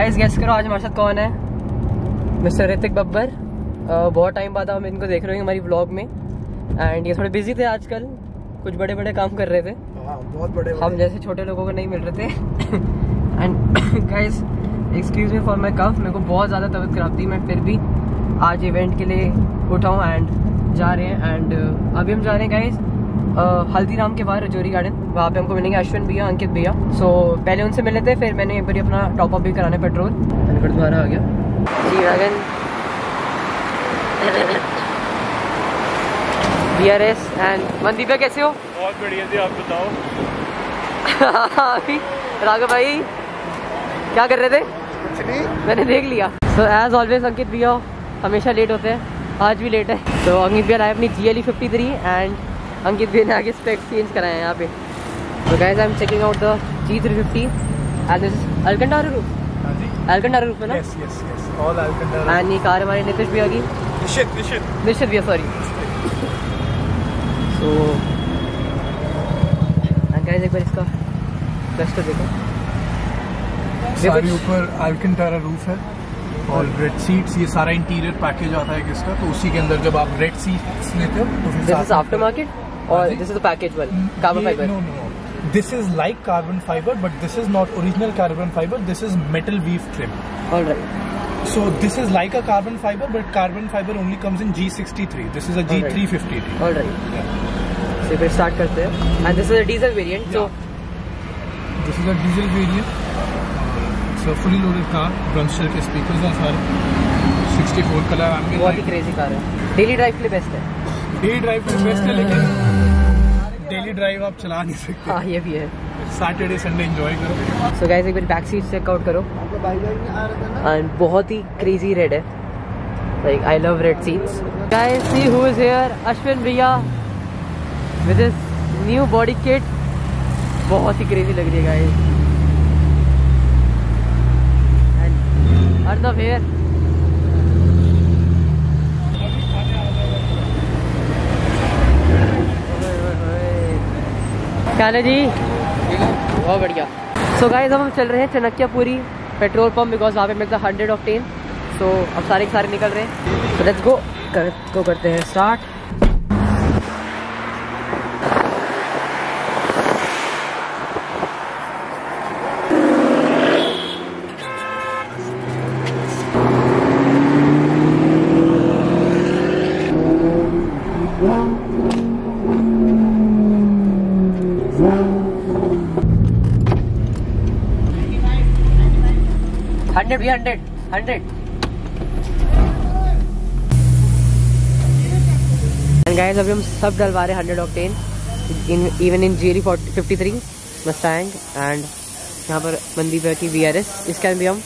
Guys guess करो आज हमारे साथ कौन है? मिस्टर ऋतिक बब्बर। बहुत टाइम बाद हम इनको देख रहे हैं हमारी व्लॉग में। एंड ये थोड़े बिजी थे आजकल, कुछ बड़े बड़े काम कर रहे थे। बहुत बड़े हम जैसे छोटे लोगों को नहीं मिल रहे थे। And guys excuse me for my cough, मेरे को बहुत ज़्यादा तबीयत खराब थी, मैं फिर भी आज इवेंट के लिए उठा हूँ एंड जा रहे हैं। एंड अभी हम जा रहे हैं गाइस हल्दीराम के बाहर रजौरी गार्डन, वहाँ पे हमको मिलेंगे अश्विन भैया, अंकित भैया। सो पहले उनसे मिले थे, फिर मैंने एक बार अपना टॉपअप भी कराने पेट्रोल। गुरुद्वारा आ गया G wagon BRS। And Mandeep भैया कैसे हो? बहुत बढ़िया जी, आप बताओ। अभी राघव भाई क्या कर रहे थे? कुछ नहीं, मैंने देख लिया। सो एज ऑलवेज अंकित भैया हमेशा लेट होते हैं, आज भी लेट है। तो अंकित भैया लाए अपनी GLE 53 एंड अंकित भैया ने आगे स्पेक्स चेंज कराए हैं यहाँ पे। तो guys I am checking out the G350 and this is Alcantara roof. हाँ जी, अल्कंटारा रूफ है ना? Yes yes yes, all Alcantara. And ये कार हमारे नितिश भैया की, निश्चित भैया सॉरी। सो गाइस एक बार इसका डस्ट देखो, सारे ऊपर अल्कंटारा रूफ है और रेड सीट्स, ये सारा इंटीरियर पैकेज आता है किसका, तो उसी के अंदर जब आप रेड सीट्स लेते हो तो फिर दिस इज आफ्टर मार्केट और this is the package one carbon fibre. No no, this is like carbon fiber but this is not original carbon fiber, this is metal weave trim. All right. So this is like a carbon fiber but carbon fiber only comes in G63. This is a G350. All right. So फिर start करते हैं and this is a diesel variant. So this is a diesel variant. It's a fully loaded car. Brunstall के speakers हैं सारे. 64 colour आएंगे। बहुत ही crazy car है। Daily drive के लिए बेस्ट है। डेली ड्राइव के लिए बेस्ट है, लेकिन डेली ड्राइव आप चला नहीं सकते। हाँ ये भी है। सैटरडे संडे एंजॉय करो। सो गाइस एक बार बैक सीट चेकआउट करो एंड बहुत ही क्रेजी रेड है, like I love red seats. Guys see who is here, Ashwin भैया with his new body kit, बहुत ही क्रेजी लग रही है गाइस। And Arnav here. क्या है जी? बहुत बढ़िया। सो गाइस अब हम चल रहे हैं चनक्यापुरी पेट्रोल पंप, बिकॉज वहाँ पे मिलता है 100 ऑक्टेन। सो अब सारे के सारे निकल रहे हैं, तो लेट्स गो करते हैं स्टार्ट। हंड्रेड। एंड गाइस अभी हम सब डलवा रहे हैं 100 octane, even in GLE 53 Mustang and यहाँ पर मनदीप की BRS, इसके भी हम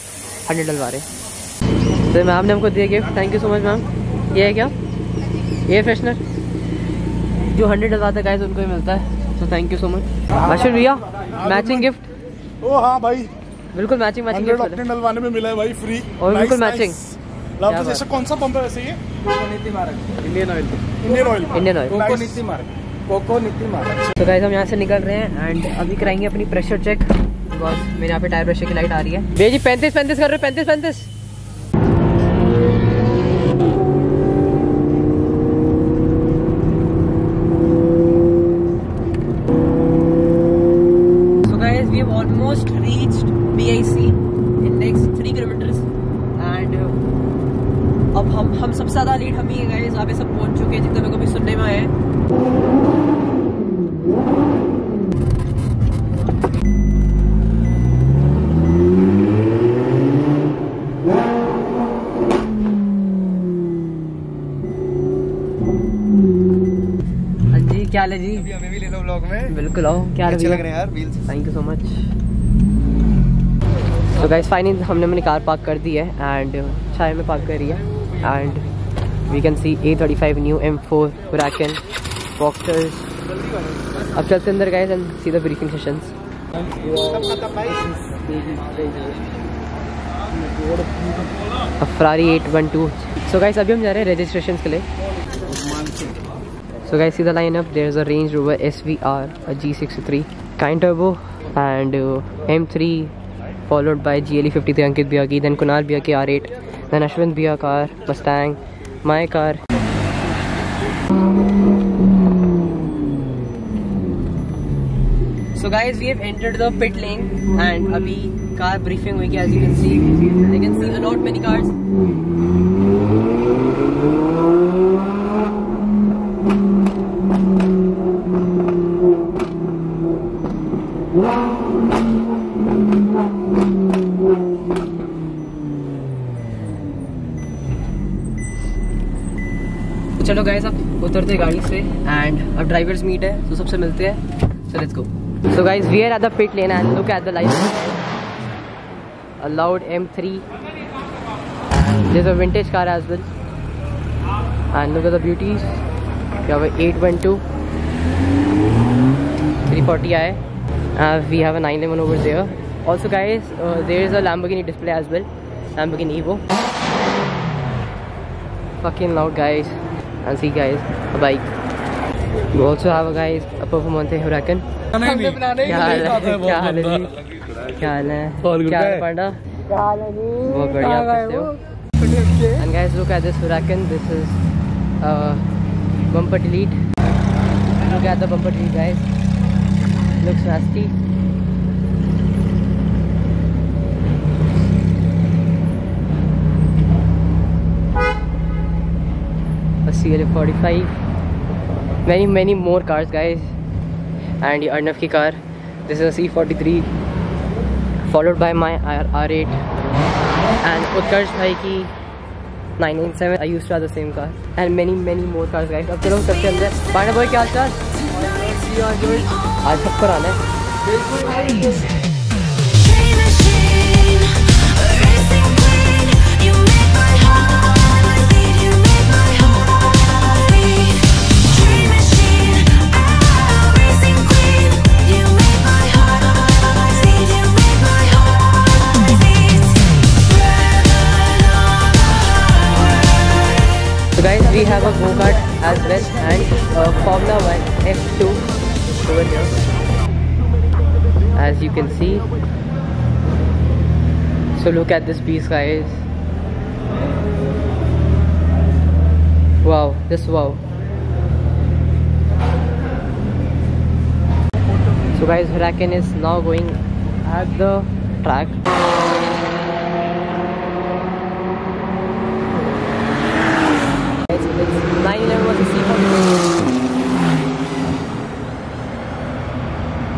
100 डलवा रहे हैं। तो मैम ने हमको दिया gift, thank you so much ma'am. ये है क्या? एयर फ्रेशनर जो 100 डलवाता है गाइस उनको ही मिलता है, तो thank you so much. Ashwin भैया मैचिंग गिफ्ट। ओ हाँ भाई, बिल्कुल मैचिंग 100 ऑक्टेन डलवाने में मिला है भाई, फ्री और बिल्कुल मैचिंग। तो जैसे कौन सा पंप है वैसे? ये इंडियन ऑयल कोको नीति मार्क। तो गाइस हम यहाँ से निकल रहे हैं एंड अभी कराएंगे अपनी प्रेशर चेक, बिकॉज मेरे यहाँ पे टायर प्रेशर की लाइट आ रही है। भैया जी 35 कर रहे हो, 35। So guys we have almost reached BIC in next 3 kilometers and अब हम सबसे ज़्यादा लीड हम ही है गाइस, वहाँ पे सब पहुँच चुके हैं जितना मेरे को भी सुनने में आया है। हाँ जी क्या हाल है जी? अभी हमें भी ले लो व्लॉग में। बिल्कुल आओ। क्या अच्छे लग रहे हैं यार wheels. Thank you so much. तो गाइस फाइनली हमने अपनी कार पार्क कर दी है एंड छाया में पार्क करी है and we can see A35 new M4 Huracan Boxers। अब चलते अंदर guys and see the briefing sessions. Ferrari 812। So guys अभी हम जा रहे हैं रजिस्ट्रेशन के लिए। So guys, see the lineup. There's a Range Rover SVR, a G63, Kind Turbo, and M3 followed by GLE 53 Ankit Bhaiya ki, then Kunal Bhaiya ki R8, then Ashwin Bhaiya car, Mustang, my car. So guys, we have entered the pit lane and abhi car briefing हुई, as you can see. You can see a lot many cars. तो चलो guys, अब उतरते गाड़ी से and अब drivers meet है, तो सबसे मिलते हैं. So let's go. So guys, we are at the pit lane and look at the lights. A loud M3. There's a vintage car as well. And look at the beauties. We have a 812 340i. We have a 911 over there. Also guys, there is a Lamborghini display as well. Lamborghini Evo. Fucking loud guys. And see guys, a bike. We also have a guys a Performante Huracan. क्या हाल है? क्या हाल है? क्या हाल है? क्या हाल पांडा? बहुत बढ़िया करते हो. And guys, look at this Huracan. This is bumper delete. Look at the bumper delete guys. Looks nasty. A CLA45. Many more cars guys. And ये अर्नव की car. This is a C43 followed by my R8 and उत्कर्ष भाई की 997. I used to have the same car and many more cars guys. अब चलो सबसे अंदर. पांडा भाई क्या हाल? आज सब पर आना है. So guys, we have a go-kart as well and Formula 1 F2 over here, as you can see. So look at this piece guys. Wow, just wow. So guys, Huracan is now going at the track.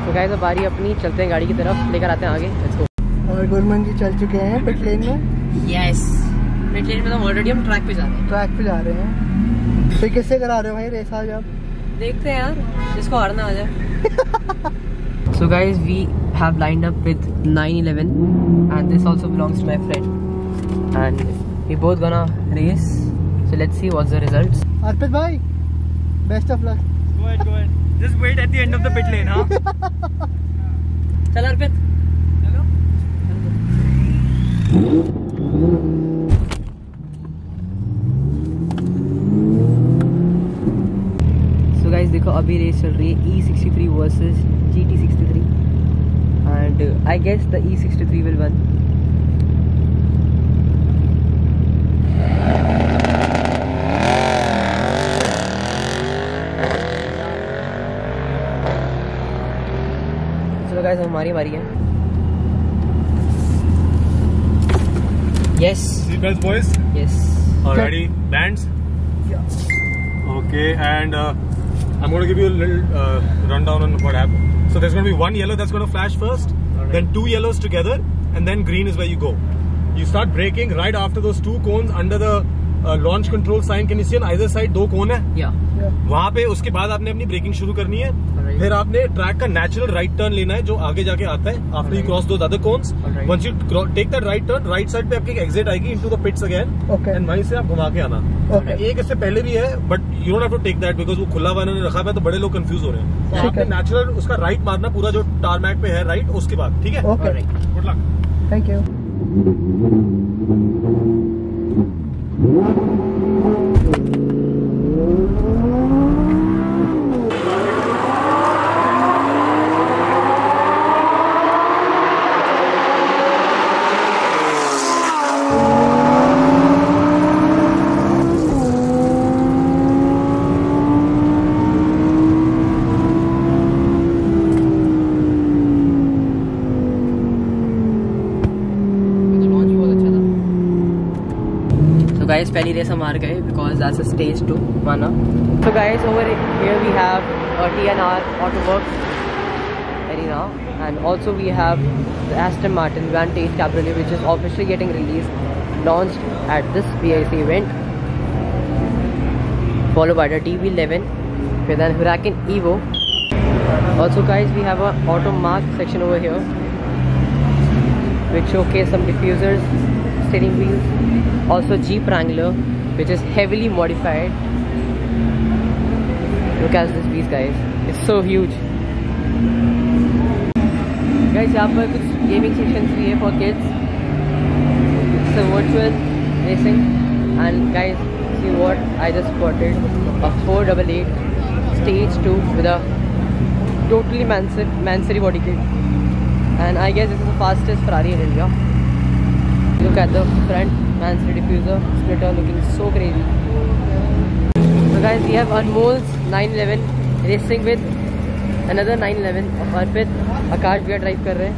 तो guys, अब बारी अपनी, चलते हैं गाड़ी की तरफ, लेकर आते हैं आगे. Let's go. और गुरमन जी चल चुके हैं पिट लेन में. यस, पिट लेन में तो ऑलरेडी हम ट्रैक पे जा रहे हैं. ट्रैक पे जा रहे हैं. तो किससे करा रहे हो भाई रेस आज आप? देखते हैं यार, जिसको हारना आ जाए. So guys, we have lined up with 911 and this also belongs to my friend and we both gonna race. So let's see what's the results. अर्पित भाई, best of luck. Go ahead. Just wait at the end of the pit lane, huh? चल अर्पित. So guys, देखो अभी race चल रही है E63 versus GT63 and I guess the E63 will win. चलो guys, हमारी बारी है. Yes. Seatbelts, boys. Yes. Alrighty, bands. Yeah. Okay, and I'm going to give you a little rundown on what happened. So there's going to be one yellow that's going to flash first, then two yellows together, and then green is where you go. You start braking right after those two cones under the launch control sign. Can you see on either side दो कोन है? Yeah. वहाँ पे उसके बाद आपने अपनी breaking शुरू करनी है. फिर आपने ट्रैक का नेचुरल राइट टर्न लेना है जो आगे जाके आता है after you cross those other cones. Once you take that right turn, right side पे आपकी एग्जिट आएगी into the pits again and वहीं से आप घुमा के आना. एक इससे पहले भी है but you don't have to take that because वो खुला हुआ इन्होंने रखा है तो बड़े लोग कंफ्यूज हो रहे हैं. तो आपने नेचुरल उसका राइट मारना पूरा जो टारमैक पे है राइट, उसके बाद. ठीक है, good luck. Thank you. guys, पहली रेस हम हार गए because that's a stage 2 माना. So guys, over here we have TNR Autoworks Arena, and also we have the Aston Martin Vantage Cabriolet, which is officially getting released, launched at this VIC event, followed by the DB11, then Huracan Evo. Also guys, we have a Auto Mark section over here, which showcase some diffusers, steering wheels, also Jeep Wrangler, which is heavily modified. Look at this beast guys, it's so huge. Guys, यहाँ पर कुछ gaming sections भी है for kids. It's a virtual racing, and guys, see what I just spotted, a 488 stage 2 with a totally Mansory body kit, and I guess this is the fastest Ferrari in India. Look at the front Mansory diffuser splitter, looking so crazy. So guys, we have Anmol's 911 racing with another 911 of Arpit. Akash bhaiya drive कर रहे हैं.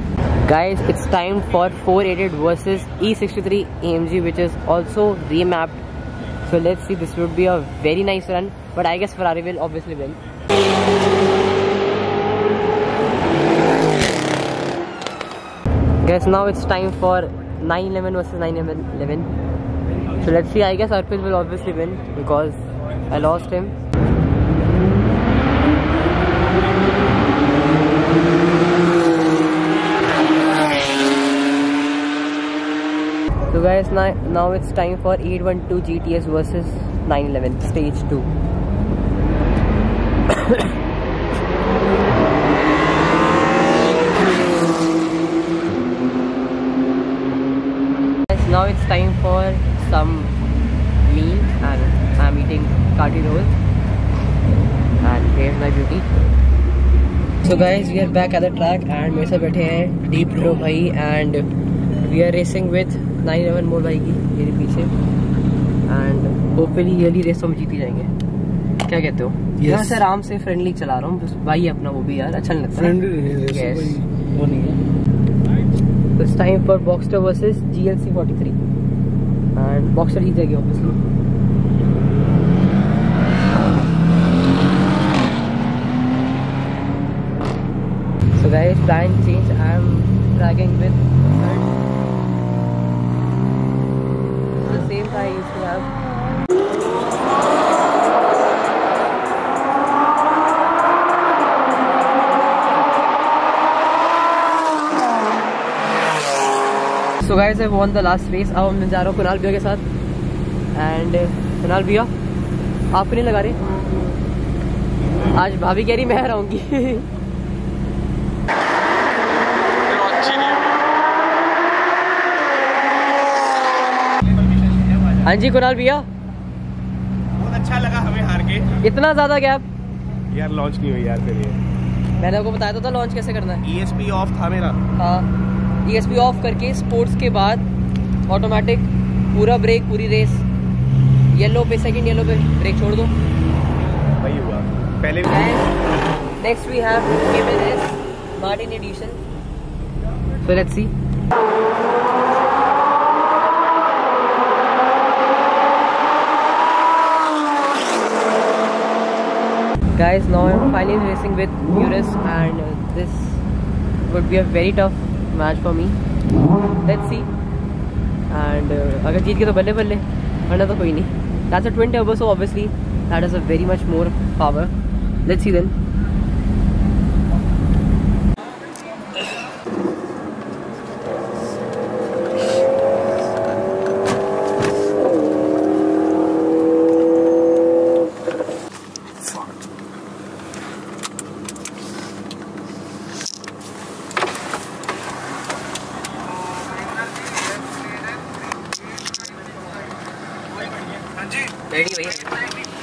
Guys, it's time for 488 versus E63 AMG, which is also remapped. So let's see, this would be a very nice run, but I guess Ferrari will obviously win. Guys, now it's time for 911 versus 911. So let's see, I guess Arpit will obviously win because I lost him. So guys, now it's time for 812 GTS versus 911 stage 2. Guys, now it's time for some meal, and I'm eating Kati rolls, and here's my beauty. So guys, we are back at the track, and मेरे साथ बैठे हैं Deep Pro भाई, and we are racing with 911 मोर भाई की मेरे पीछे, and hopefully ये रेस हम जीत ही जाएंगे. क्या कहते हो? यहाँ से आराम से फ्रेंडली चला रहा हूँ, भाई अपना वो भी यार अच्छा नहीं लगता. Yes. वो नहीं है. So it's time for Boxster versus GLC 43, and Boxster जीत जाएगी obviously. So guys, plan change. I'm dragging with the same car I used to have. So guys, I won the last race. अब मैं जा रहा हूँ कुणाल भैया के साथ, and Kunal भैया आपको नहीं लगा रहे? आज भाभी कह रही मैं रहूँगी. हाँ जी कुणाल भैया, बहुत अच्छा लगा हमें हार के. इतना ज्यादा गैप यार लॉन्च नहीं हुई यार फिर ये. मैंने आपको बताया था लॉन्च कैसे करना है. ESP ऑफ था मेरा. हाँ, ESP ऑफ करके स्पोर्ट्स के बाद ऑटोमेटिक पूरा ब्रेक, पूरी रेस येलो पे, सेकंड येलो पे ब्रेक छोड़ दो. वही हुआ पहले. Next we have KMS Martin edition. So let's see. Guys, now I'm finally racing with Urus, and this would be a very tough match for me. Let's see. And अगर जीत के तो बल्ले बल्ले, वरना तो कोई नहीं. That's a twin turbo, so obviously that has a very much more power. Let's see then. Ready भैया.